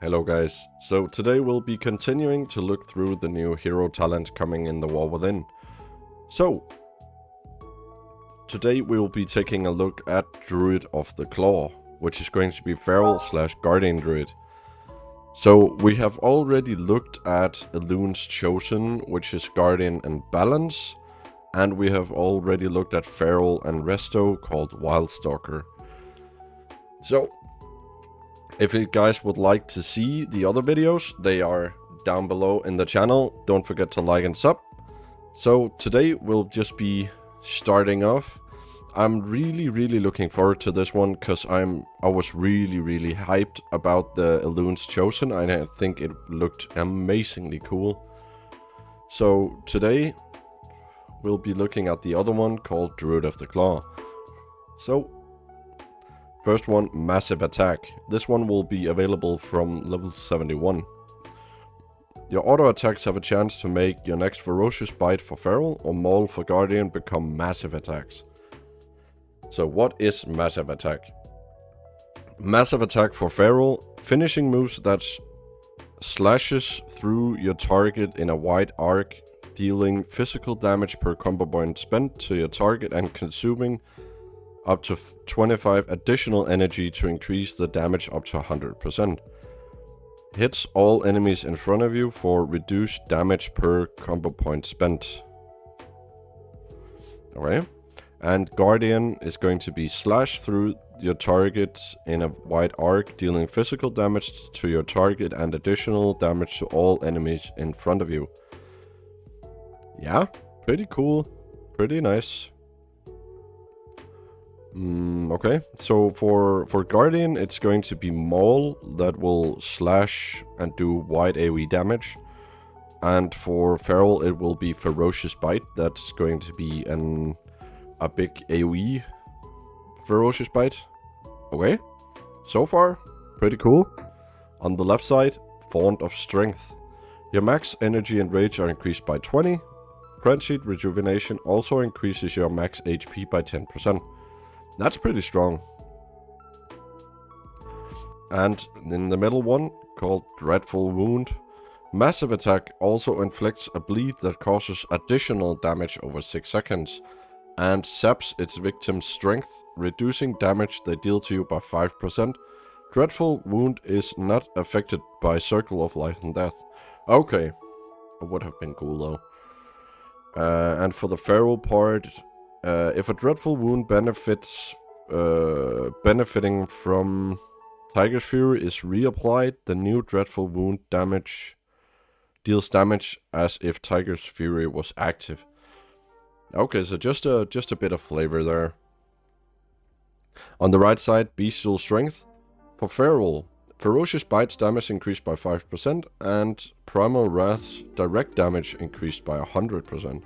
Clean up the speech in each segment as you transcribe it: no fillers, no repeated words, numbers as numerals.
Hello guys, so today we'll be continuing to look through the new hero talent coming in the War Within. So, today we will be taking a look at Druid of the Claw, which is going to be Feral / Guardian Druid. So, we have already looked at Elune's Chosen, which is Guardian and Balance, and we have already looked at Feral and Resto called Wildstalker. So, if you guys would like to see the other videos, they are down below in the channel. Don't forget to like and sub. So today we'll just be starting off. I'm really looking forward to this one because I was really hyped about the Elune's Chosen. I think it looked amazingly cool. So today we'll be looking at the other one called Druid of the Claw. So first one, Massive Attack. This one will be available from level 71. Your auto attacks have a chance to make your next Ferocious Bite for Feral or Maul for Guardian become massive attacks. So what is Massive Attack? Massive Attack for Feral, finishing moves that slashes through your target in a wide arc, dealing physical damage per combo point spent to your target and consuming up to 25 additional energy to increase the damage up to 100%. Hits all enemies in front of you for reduced damage per combo point spent. Alright. And Guardian is going to be slash through your target in a wide arc, dealing physical damage to your target and additional damage to all enemies in front of you. Yeah, pretty cool. Pretty nice. Okay, so for Guardian, it's going to be Maul that will slash and do wide AoE damage. And for Feral, it will be Ferocious Bite. That's going to be a big AoE Ferocious Bite. Okay, so far, pretty cool. On the left side, Font of Strength. Your max energy and rage are increased by 20. Frenzied Rejuvenation also increases your max HP by 10%. That's pretty strong. And in the middle one, called Dreadful Wound. Massive Attack also inflicts a bleed that causes additional damage over 6 seconds. And saps its victim's strength, reducing damage they deal to you by 5%. Dreadful Wound is not affected by Circle of Life and Death. Okay. It would have been cool though. And for the Feral part, if a Dreadful Wound benefiting from Tiger's Fury is reapplied, the new Dreadful Wound deals damage as if Tiger's Fury was active. Okay, so just a bit of flavor there. On the right side, Bestial Strength. For Feral, Ferocious Bites damage increased by 5% and Primal Wrath's direct damage increased by 100%.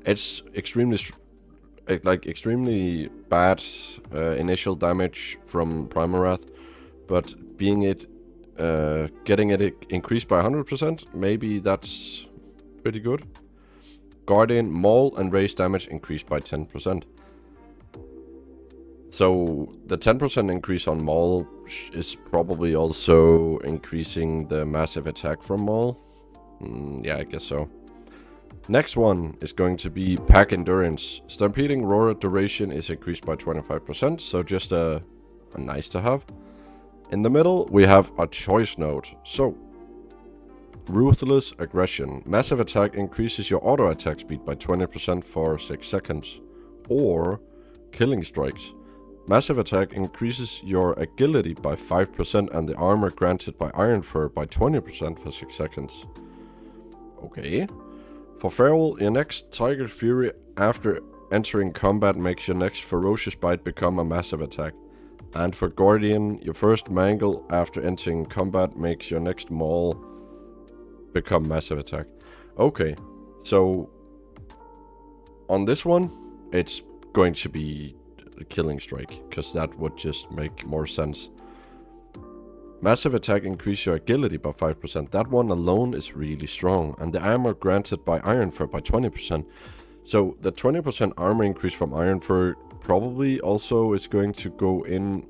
It's extremely bad initial damage from Primal Wrath, but getting it increased by 100%, maybe that's pretty good. Guardian, Maul and Raise damage increased by 10%. So the 10% increase on Maul is probably also increasing the Massive Attack from Maul. Yeah, I guess so. Next one is going to be Pack Endurance. Stampeding Roar duration is increased by 25%, so just a nice to have. In the middle, we have a choice node. So, Ruthless Aggression. Massive Attack increases your auto attack speed by 20% for 6 seconds. Or Killing Strikes. Massive Attack increases your agility by 5% and the armor granted by Iron Fur by 20% for 6 seconds. Okay. For Feral, your next Tiger Fury after entering combat makes your next Ferocious Bite become a Massive Attack. And for Guardian, your first Mangle after entering combat makes your next Maul become Massive Attack. Okay, so on this one, it's going to be Killing Strike, because that would just make more sense. Massive Attack increase your agility by 5%. That one alone is really strong. And the armor granted by Iron Fur by 20%. So the 20% armor increase from Iron Fur probably also is going to go in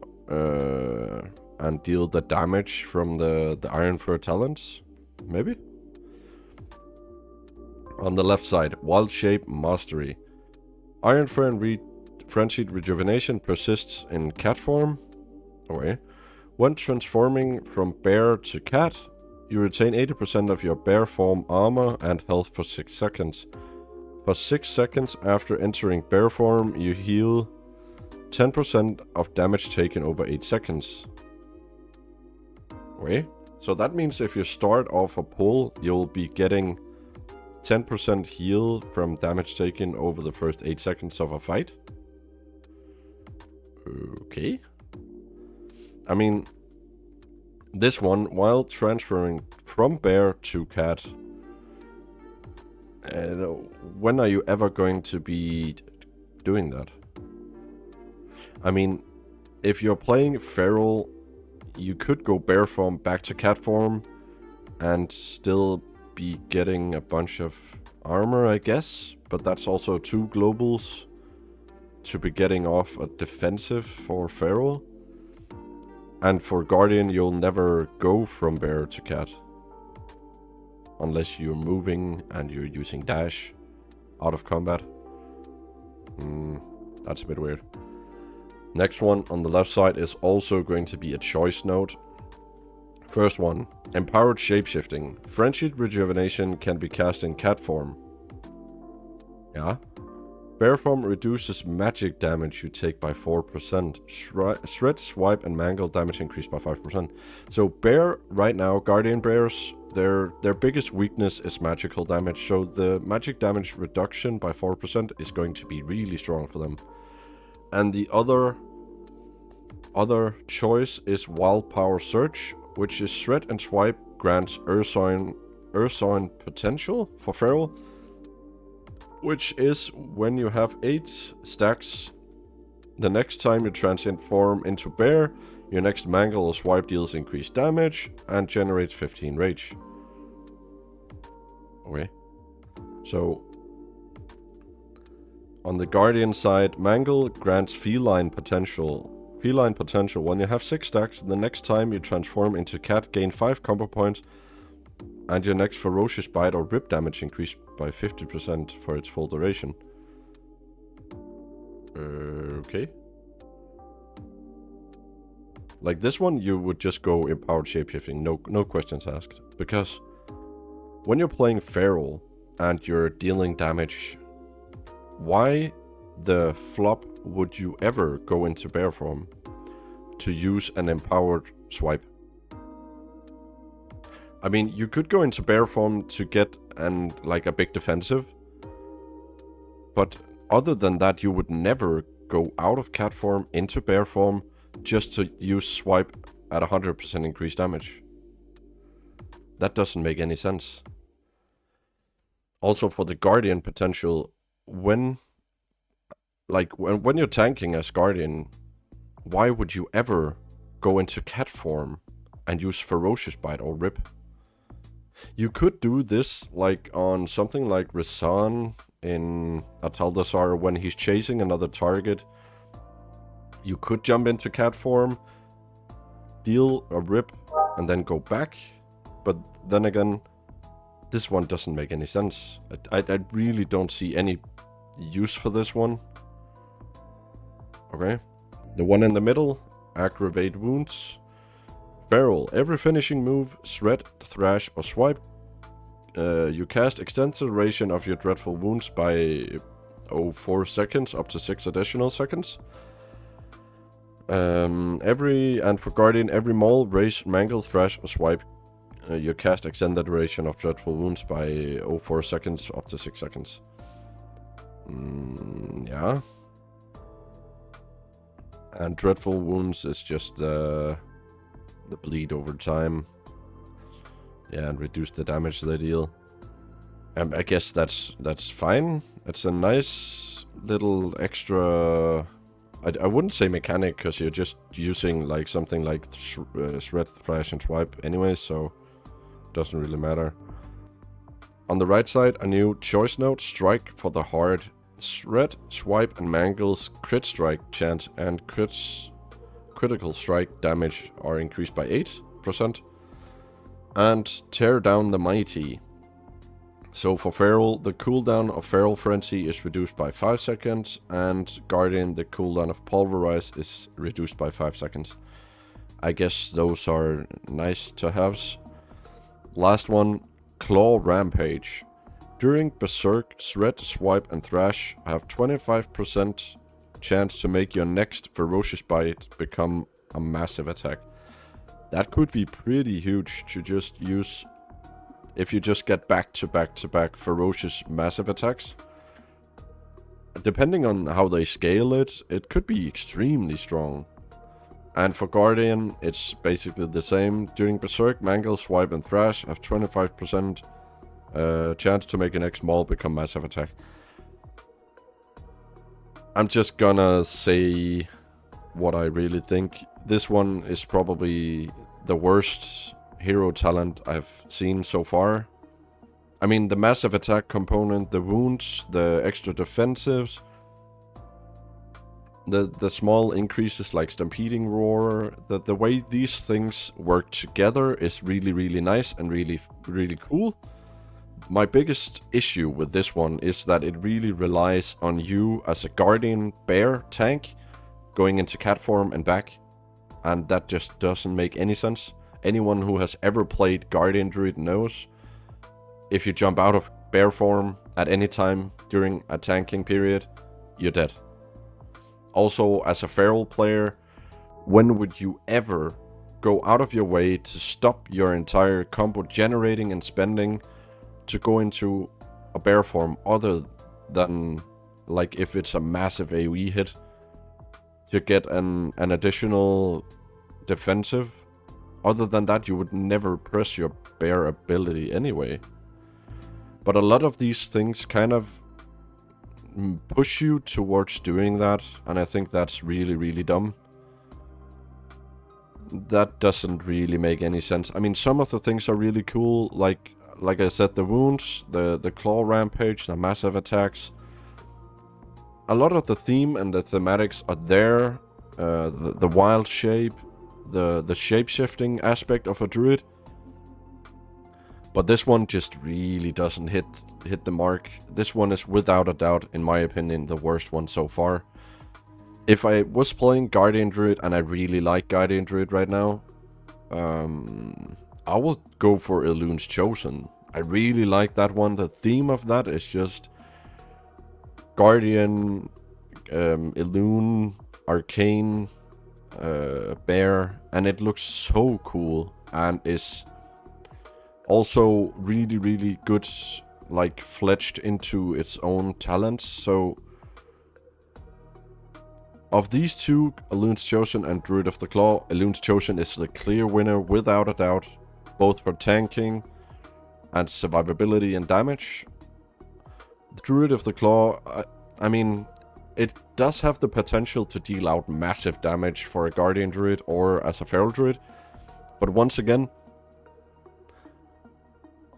and deal the damage from the Ironfur talents? Maybe? On the left side, Wild Shape Mastery. Ironfur and Frenzied Rejuvenation persists in cat form. Okay. When transforming from bear to cat, you retain 80% of your bear form armor and health for 6 seconds. For 6 seconds after entering bear form, you heal 10% of damage taken over 8 seconds. Okay. So that means if you start off a pull, you'll be getting 10% heal from damage taken over the first 8 seconds of a fight. Okay. I mean, this one, while transferring from bear to cat, when are you ever going to be doing that? I mean, if you're playing feral, you could go bear form back to cat form and still be getting a bunch of armor, I guess. But that's also 2 globals to be getting off a defensive for feral. And for Guardian, you'll never go from bear to cat. Unless you're moving and you're using dash out of combat. That's a bit weird. Next one on the left side is also going to be a choice note. First one, Empowered Shapeshifting. Frenzied Rejuvenation can be cast in cat form. Yeah. Bear form reduces magic damage you take by 4%. Shred, Swipe, and Mangle damage increase by 5%. So bear, right now, Guardian Bears, their biggest weakness is magical damage. So the magic damage reduction by 4% is going to be really strong for them. And the other choice is Wild Power Search, which is Shred and Swipe grants Ursoin potential for feral, which is when you have 8 stacks. The next time you transform into bear, your next mangle or swipe deals increased damage and generates 15 rage. Okay. So on the Guardian side, mangle grants feline potential. Feline potential. When you have 6 stacks, the next time you transform into cat, gain 5 combo points, and your next ferocious bite or rip damage increased by 50% for its full duration. Okay. Like this one, you would just go Empowered Shapeshifting, no questions asked. Because when you're playing feral and you're dealing damage, why the flop would you ever go into bear form to use an empowered swipe? I mean, you could go into bear form to get a big defensive, but other than that, you would never go out of cat form into bear form just to use swipe at 100% increased damage. That doesn't make any sense. Also, for the Guardian potential, when you're tanking as Guardian, why would you ever go into cat form and use Ferocious Bite or Rip? You could do this like on something like Rasan in Ataldazar when he's chasing another target. You could jump into cat form, deal a rip, and then go back. But then again, this one doesn't make any sense. I really don't see any use for this one. Okay. The one in the middle, Aggravate Wounds. Feral. Every finishing move, Shred, Thrash, or Swipe, you cast extend the duration of your Dreadful Wounds by 4 seconds, up to 6 additional seconds. And for Guardian, every Maul, Raise, Mangle, Thrash, or Swipe, you cast extend the duration of Dreadful Wounds by 4 seconds, up to 6 seconds. Yeah. And Dreadful Wounds is just the bleed over time. Yeah, and reduce the damage they deal. I guess that's fine. It's a nice little extra. I wouldn't say mechanic, because you're just using like something like Shred, Thrash, and Swipe anyway, so it doesn't really matter. On the right side, a new choice note: Strike for the Heart. Shred, Swipe, and Mangle's crit strike chance and critical strike damage are increased by 8%. And Tear Down the Mighty. So for Feral, the cooldown of Feral Frenzy is reduced by 5 seconds, and Guardian, the cooldown of Pulverize is reduced by 5 seconds. I guess those are nice to haves. Last one, Claw Rampage. During Berserk, Shred, Swipe, and Thrash have 25% chance to make your next Ferocious Bite become a massive attack. That could be pretty huge to just use if you just get back to back to back ferocious massive attacks. Depending on how they scale it, it could be extremely strong. And for Guardian, it's basically the same. During Berserk, Mangle, Swipe, and Thrash have 25% chance to make an next maul become massive attack. I'm just gonna say what I really think. This one is probably the worst hero talent I've seen so far. I mean, the massive attack component, the wounds, the extra defensives, the small increases like Stampeding Roar, the way these things work together is really, really nice and really, really cool. My biggest issue with this one is that it really relies on you as a Guardian Bear tank going into cat form and back, and that just doesn't make any sense. Anyone who has ever played Guardian Druid knows if you jump out of bear form at any time during a tanking period, you're dead. Also, as a feral player, when would you ever go out of your way to stop your entire combo generating and spending to go into a bear form other than like if it's a massive AoE hit to get an additional defensive? Other than that, you would never press your bear ability anyway. But a lot of these things kind of push you towards doing that, and I think that's really, really dumb. That doesn't really make any sense. I mean, some of the things are really cool, like I said, the wounds, the claw rampage, the massive attacks. A lot of the theme and the thematics are there. The wild shape, the shape-shifting aspect of a druid. But this one just really doesn't hit the mark. This one is without a doubt, in my opinion, the worst one so far. If I was playing Guardian Druid, and I really like Guardian Druid right now, I will go for Elun's Chosen. I really like that one. The theme of that is just Guardian, Elun, Arcane, Bear, and it looks so cool and is also really, really good, like fledged into its own talents. So of these two, Elun's Chosen and Druid of the Claw, Elun's Chosen is the clear winner without a doubt, both for tanking and survivability and damage. The Druid of the Claw, I mean, it does have the potential to deal out massive damage for a Guardian Druid or as a Feral Druid, but once again,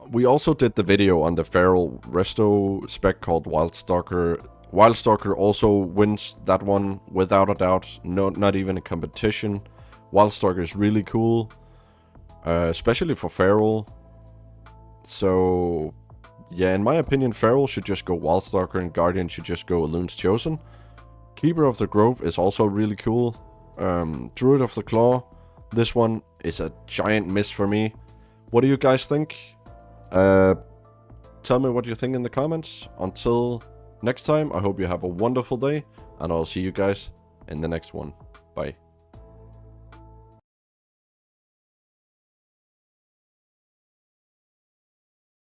we also did the video on the Feral Resto spec called Wildstalker. Wildstalker also wins that one without a doubt, not even a competition. Wildstalker is really cool, especially for Feral. So yeah, in my opinion, Feral should just go Wildstalker and Guardian should just go Elun's Chosen. Keeper of the Grove is also really cool. Druid of the Claw, this one is a giant miss for me. What do you guys think? Tell me what you think in the comments. Until next time, I hope you have a wonderful day, and I'll see you guys in the next one. Bye.